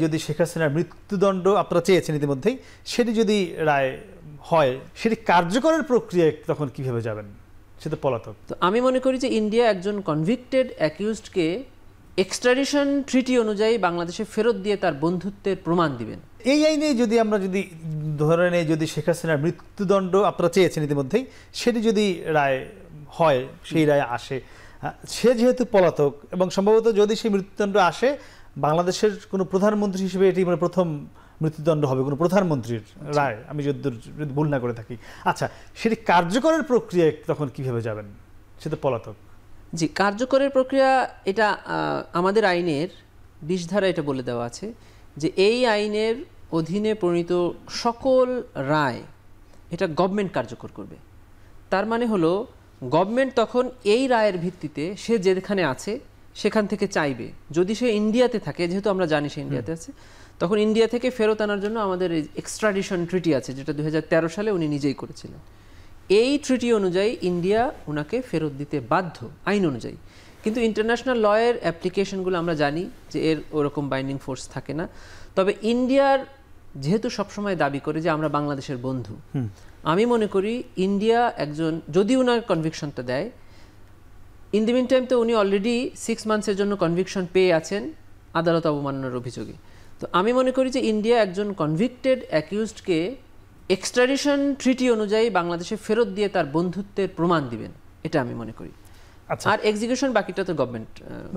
যদি শেখ হাসিনার মৃত্যুদণ্ড আপনারা চেয়েছেন ইতিমধ্যেই, সেটি যদি রায় হয়, সেটি কার্যকরের প্রক্রিয়া তখন কিভাবে যাবেন? সেটা পলাতক। তো আমি মনে করি যে ইন্ডিয়া একজন কনভিক্টেড অ্যাকিউজডকে এক্সট্রাডিশন ট্রিটি অনুযায়ী বাংলাদেশে ফেরত দিয়ে তার বন্ধুত্বের প্রমাণ দিবেন। এই আইনে যদি আমরা ধরে নেই, যদি শেখ হাসিনার মৃত্যুদণ্ড আপনারা চেয়েছেন ইতিমধ্যেই, সেটি যদি রায় হয়, সেই রায় আসে, সে যেহেতু পলাতক এবং সম্ভবত যদি সেই মৃত্যুদণ্ড আসে, বাংলাদেশের কোনো প্রধানমন্ত্রী হিসেবে এটি প্রথম মৃত্যুদণ্ড হবে কোনো প্রধানমন্ত্রীর রায়, আমি যদি ভুল না করে থাকি। আচ্ছা, সেটি কার্যকরের প্রক্রিয়া তখন কিভাবে যাবেন? সেটা পলাতক। জি, কার্যকরের প্রক্রিয়া এটা আমাদের আইনের 20 ধারা এটা বলে দেওয়া আছে যে এই আইনের অধীনে প্রণীত সকল রায় এটা গভর্নমেন্ট কার্যকর করবে। তার মানে হলো গভর্নমেন্ট তখন এই রায়ের ভিত্তিতে সে যেখানে আছে সেখান থেকে চাইবে, যদি সে ইন্ডিয়াতে থাকে, যেহেতু আমরা জানি সে ইন্ডিয়াতে আছে, তখন ইন্ডিয়া থেকে ফেরত আনার জন্য আমাদের এক্সট্রাডিশন ট্রিটি আছে, যেটা 2013 সালে উনি নিজেই করেছিলেন। এই ট্রিটি অনুযায়ী ইন্ডিয়া ওনাকে ফেরত দিতে বাধ্য আইন অনুযায়ী। কিন্তু ইন্টারন্যাশনাল লয়ের অ্যাপ্লিকেশনগুলো আমরা জানি যে এর ওরকম বাইন্ডিং ফোর্স থাকে না। তবে ইন্ডিয়ার যেহেতু সবসময় দাবি করে যে আমরা বাংলাদেশের বন্ধু, আমি মনে করি ইন্ডিয়া একজন, যদি ওনার কনভিকশনটা দেয়, ইন দি মিন টাইম তো উনি অলরেডি 6 মান্থসের জন্য কনভিকশন পেয়ে আছেন আদালত অবমাননার অভিযোগে। তো আমি মনে করি যে ইন্ডিয়া একজন কনভিক্টেড অ্যাকিউজডকে এক্সট্রাডিশন ট্রিটি অনুযায়ী বাংলাদেশে ফেরত দিয়ে তার বন্ধুত্বের প্রমাণ দিবেন, এটা আমি মনে করি। আর এক্সিকিউশন বাকিটা তো গভর্নমেন্ট,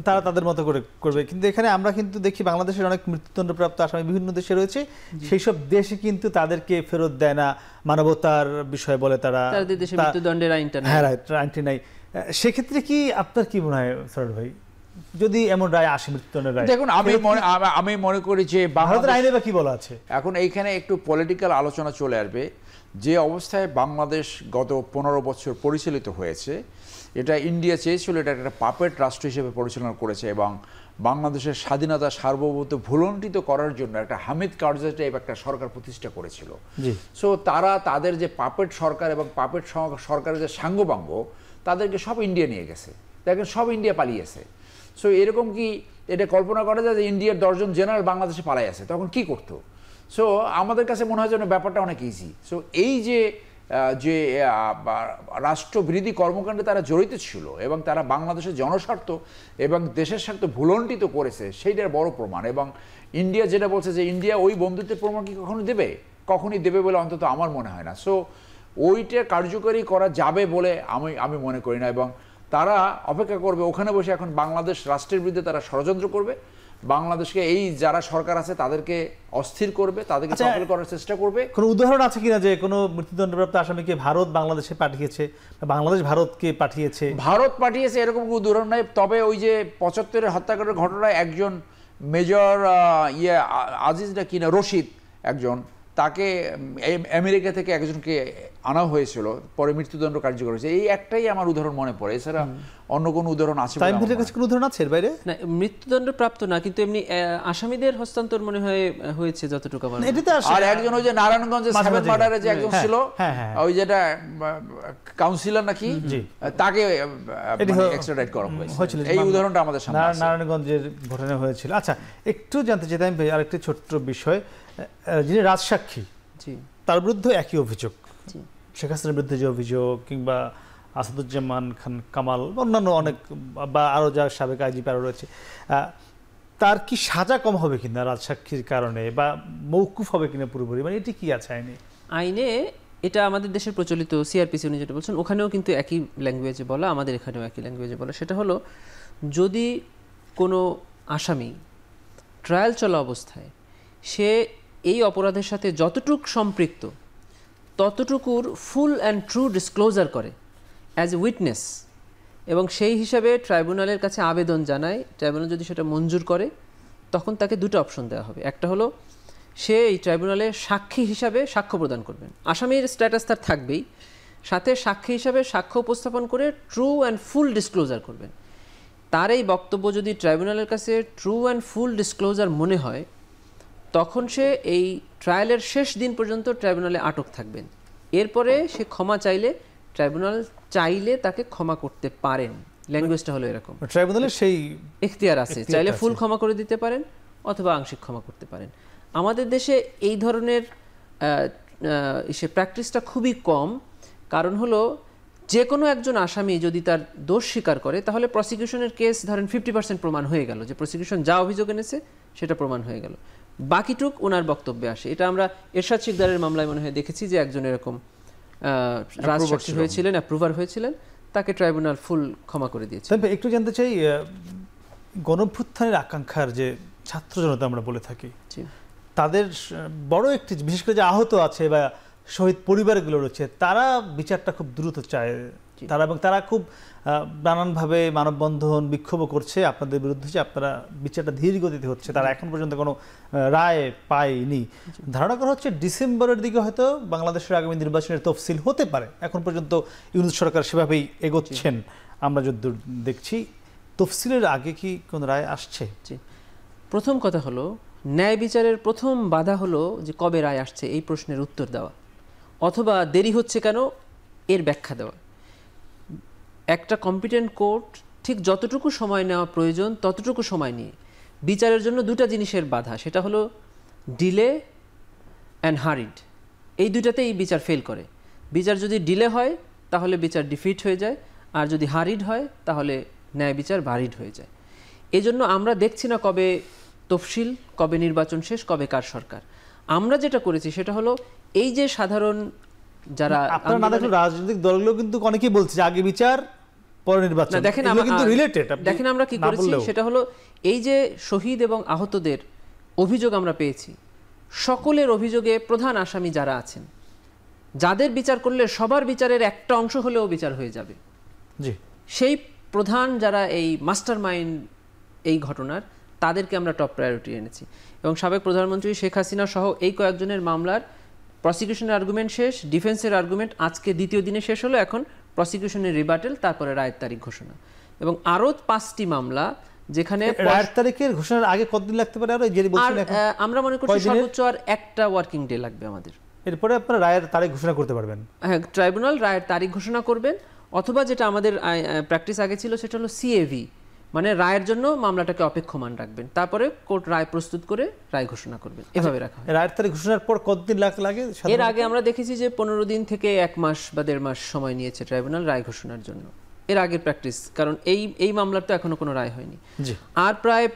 তারা তাদের মতো করে করবে। কিন্তু এখানে আমরা কিন্তু দেখি বাংলাদেশের অনেক মৃত্যুদণ্ডপ্রাপ্ত আসামি বিভিন্ন দেশে রয়েছে, সেই সব দেশে কিন্তু তাদেরকে ফেরত দেয় না, মানবতার বিষয় বলে তারা, তাদের দেশে মৃত্যুদণ্ডের আইনটা নেই। হ্যাঁ, আইনটি নাই। সেক্ষেত্রে কি আপনার কি মনে হয় সরল ভাই, যদি এমন রায় আসে, মৃত্যুদণ্ডের রায়? দেখুন, আমি মনে করি যে ভারতের আইনে বা কি বলা আছে এখন এইখানে একটু পলিটিক্যাল আলোচনা চলে আসবে। যে অবস্থায় বাংলাদেশ গত 15 বছর পরিচালিত হয়েছে, এটা ইন্ডিয়া চেয়েছিল এটা একটা পাপেট রাষ্ট্র হিসেবে পরিচালনা করেছে এবং বাংলাদেশের স্বাধীনতা সার্বভৌমত্ব ভুলণ্ঠিত করার জন্য একটা হামিদ কারজাই টাইপ একটা সরকার প্রতিষ্ঠা করেছিল। সো তারা তাদের যে পাপেট সরকার এবং পাপেট সরকারের যে সাঙ্গপাঙ্গ, তাদেরকে সব ইন্ডিয়া নিয়ে গেছে, দেখেন সব ইন্ডিয়া পালিয়েছে। সো এরকম কি এটা কল্পনা করা যায় যে ইন্ডিয়ার 10 জন জেনারেল বাংলাদেশে পালাই আছে, তখন কি করতো? সো আমাদের কাছে মনে হয় যেন ব্যাপারটা অনেক ইজি। সো এই যে রাষ্ট্রবিরোধী কর্মকাণ্ডে তারা জড়িত ছিল এবং তারা বাংলাদেশের জনস্বার্থ এবং দেশের স্বার্থ ভুলণ্ঠিত করেছে, সেইটার বড় প্রমাণ। এবং ইন্ডিয়া যেটা বলছে যে ইন্ডিয়া ওই বন্ধুত্বের প্রমাণ কি কখনো দেবে? কখনই দেবে বলে অন্তত আমার মনে হয় না। সো ওইটা কার্যকরী করা যাবে বলে আমি মনে করি না। এবং তারা অপেক্ষা করবে ওখানে বসে, এখন বাংলাদেশ রাষ্ট্রের বিরুদ্ধে তারা ষড়যন্ত্র করবে, বাংলাদেশকে এই যারা সরকার আছে তাদেরকে অস্থির করবে, তাদেরকে সফল করার চেষ্টা করবে। কোনো উদাহরণ আছে কিনা যে কোনো মৃত্যুদণ্ডপ্রাপ্ত আসামিকে ভারত বাংলাদেশে পাঠিয়েছে, বাংলাদেশ ভারতকে পাঠিয়েছে? ভারত পাঠিয়েছে এরকম কোনো উদাহরণ নাই। তবে ওই যে 75-এর হত্যাকাণ্ডের ঘটনায় একজন মেজর আজিজ না কিনা রশিদ একজন, তাকে আমেরিকা থেকে একজনকে আনা হয়েছিল, পরে মৃত্যুদণ্ড কার্যকর হয়েছে। এই একটাই আমার উদাহরণ মনে পড়ে, এছাড়া অন্য কোনো উদাহরণ আছে? কোনো উদাহরণ আছে এর বাইরে? না, মৃত্যুদণ্ড প্রাপ্ত না, কিন্তু এমনি আসামিদের হস্তান্তর মনে হয় হয়েছে যতটুকু আমার। আর একজন ওই যে নারায়ণগঞ্জে 7 মার্ডারে যে একজন ছিল, ওই যেটা কাউন্সিলর নাকি, তাকে এক্সট্রাডিট করা হয়েছিল। এই উদাহরণটা আমাদের সামনে আছে, নারায়ণগঞ্জের ঘটনা হয়েছিল। আচ্ছা, একটু জানতে চাইতাম ভাই আরেকটি ছোট্ট বিষয়, যিনি রাজসাক্ষী তার বিরুদ্ধে একই অভিযোগ, শেখ হাসিনার বিরুদ্ধে যে অভিযোগ, কিংবা আসাদুজ্জামান খান কামাল, অন্যান্য অনেক, বা আরও যা সাবেক আইজিপি আরও রয়েছে, তার কি সাজা কম হবে কিনা রাজসাক্ষীর কারণে, বা মৌকুফ হবে কিনা পুরোপুরি, মানে এটি কি আছে আইনে? আইনে এটা আমাদের দেশের প্রচলিত সিআরপিসি উনি যেটা বলছেন, ওখানেও কিন্তু একই ল্যাঙ্গুয়েজে বলা, আমাদের এখানেও একই ল্যাঙ্গুয়েজে বলা। সেটা হলো, যদি কোনো আসামি ট্রায়াল চলা অবস্থায় সে এই অপরাধের সাথে যতটুক সম্পৃক্ত ততটুকুর ফুল অ্যান্ড ট্রু ডিসক্লোজার করে অ্যাজ এ উইটনেস, এবং সেই হিসাবে ট্রাইব্যুনালের কাছে আবেদন জানায়, ট্রাইব্যুনাল যদি সেটা মঞ্জুর করে, তখন তাকে দুটো অপশন দেওয়া হবে। একটা হলো সে এই ট্রাইব্যুনালে সাক্ষী হিসাবে সাক্ষ্য প্রদান করবেন, আসামির স্ট্যাটাস তার থাকবেই, সাথে সাক্ষী হিসাবে সাক্ষ্য উপস্থাপন করে ট্রু অ্যান্ড ফুল ডিসক্লোজার করবেন। তার এই বক্তব্য যদি ট্রাইব্যুনালের কাছে ট্রু অ্যান্ড ফুল ডিসক্লোজার মনে হয়, তখন সে এই ট্রায়ালের শেষ দিন পর্যন্ত ট্রাইব্যুনালে আটক থাকবেন। এরপরে সে ক্ষমা চাইলে ট্রাইব্যুনাল চাইলে তাকে ক্ষমা করতে পারেন। ল্যাঙ্গুয়েজটা হলো এরকম, ট্রাইব্যুনালের সেই এখতিয়ার আছে, চাইলে ফুল ক্ষমা করে দিতে পারেন, অথবা আংশিক ক্ষমা করতে পারেন। আমাদের দেশে এই ধরনের প্র্যাকটিসটা খুবই কম। কারণ হলো যে কোনো একজন আসামি যদি তার দোষ স্বীকার করে তাহলে প্রসিকিউশনের কেস ধরেন 50% প্রমাণ হয়ে গেল, যে প্রসিকিউশন যা অভিযোগ এনেছে সেটা প্রমাণ হয়ে গেল, বাকিটুক ওনার বক্তব্যে আসে। এটা আমরা এরশাদ শিকদারের মামলায় মনে হয় দেখেছি যে একজন এরকম রাজসাক্ষী হয়েছিলেন, অ্যাপ্রুভার হয়েছিলেন, তাকে ট্রাইব্যুনাল ফুল ক্ষমা করে দিয়েছে। তবে একটু জানতে চাই, গণঅভ্যুত্থানের আকাঙ্ক্ষার যে ছাত্র জনতা আমরা বলে থাকি, তাদের বড় একটি, বিশেষ করে যে আহত আছে বা শহীদ পরিবারগুলো রয়েছে, তারা বিচারটা খুব দ্রুত চায় তারা, এবং তারা খুব নানানভাবে মানববন্ধন বিক্ষোভ করছে আপনাদের বিরুদ্ধে যে আপনারা বিচারটা ধীর গতিতে হচ্ছে, তারা এখন পর্যন্ত কোনো রায় পায়নি। ধারণা করা হচ্ছে ডিসেম্বরের দিকে হয়তো বাংলাদেশের আগামী নির্বাচনের তফসিল হতে পারে। এখন পর্যন্ত ইউনূস সরকার সেভাবেই এগোচ্ছেন আমরা যদ্দূর দেখছি। তফসিলের আগে কি কোনো রায় আসছে? প্রথম কথা হলো, ন্যায় বিচারের প্রথম বাধা হলো যে কবে রায় আসছে এই প্রশ্নের উত্তর দেওয়া, অথবা দেরি হচ্ছে কেন এর ব্যাখ্যা দেওয়া। একটা কম্পিটেন্ট কোর্ট ঠিক যতটুকু সময় নেওয়া প্রয়োজন ততটুকু সময় নিয়ে বিচারের জন্য দুটা জিনিসের বাধা, সেটা হলো ডিলে অ্যান্ড হারিড। এই দুটাতেই বিচার ফেল করে। বিচার যদি ডিলে হয় তাহলে বিচার ডিফিট হয়ে যায়, আর যদি হারিড হয় তাহলে ন্যায় বিচার ভারিড হয়ে যায়। এজন্য আমরা দেখছি না কবে তফসিল, কবে নির্বাচন শেষ, কবে কার সরকার। আমরা যেটা করেছি সেটা হলো এই যে সাধারণ যারা আপনারা না দেখলে রাজনৈতিক দলগুলো কিন্তু অনেকেই বলছে যে আগে বিচার পরে নির্বাচন, দেখেন কিন্তু রিলেটেড। দেখেন আমরা কি করেছি সেটা হলো এই যে শহীদ এবং আহতদের অভিযোগ আমরা পেয়েছি, সকলের অভিযোগে প্রধান আসামি যারা আছেন, যাদের বিচার করলে সবার বিচারের একটা অংশ হলেও বিচার হয়ে যাবে, জি, সেই প্রধান যারা এই মাস্টার মাইন্ড এই ঘটনার, তাদেরকে আমরা টপ প্রায়োরিটি এনেছি। এবং সাবেক প্রধানমন্ত্রী শেখ হাসিনা সহ এই কয়েকজনের মামলার প্রসিকিউশনের আর্গুমেন্ট শেষ, ডিফেন্সের আর্গুমেন্ট আজকে দ্বিতীয় দিনে শেষ হলো, এখন প্রসিকিউশনের রিবাটেল, তারপরে রায়ের তারিখ ঘোষণা। এবং আরও 5টি মামলা যেখানে রায়ের তারিখের ঘোষণার আগে কতদিন লাগতে পারে? আমরা মনে করছি সর্বোচ্চ আর একটা ওয়ার্কিং ডে লাগবে আমাদের। এরপরে আপনারা রায়ের তারিখ ঘোষণা করতে পারবেন। হ্যাঁ, ট্রাইব্যুনাল রায়ের তারিখ ঘোষণা করবেন, অথবা যেটা আমাদের প্র্যাকটিস আগে ছিল সেটা হলো সিএভি, মানে রায়ের জন্য মামলাটাকে অপেক্ষমান রাখবেন, তারপরে কোর্ট রায় প্রস্তুত করে রায় ঘোষণা করবেন, এভাবে রাখা হয়। রায়ের তারিখ ঘোষণার পর কতদিন লাগে? এর আগে আমরা দেখেছি যে 15 দিন থেকে 1 মাস বা 1.5 মাস সময় নিয়েছে ট্রাইব্যুনাল রায় ঘোষণার জন্য। এর আগের প্র্যাকটিস, কারণ এই মামলার তো এখনো কোনো রায় হয়নি। আর প্রায়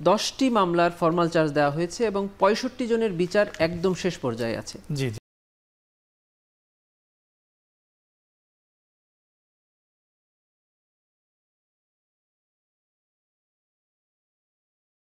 10টি মামলার ফরমাল চার্জ দেওয়া হয়েছে এবং 65 জনের বিচার একদম শেষ পর্যায়ে আছে। জি।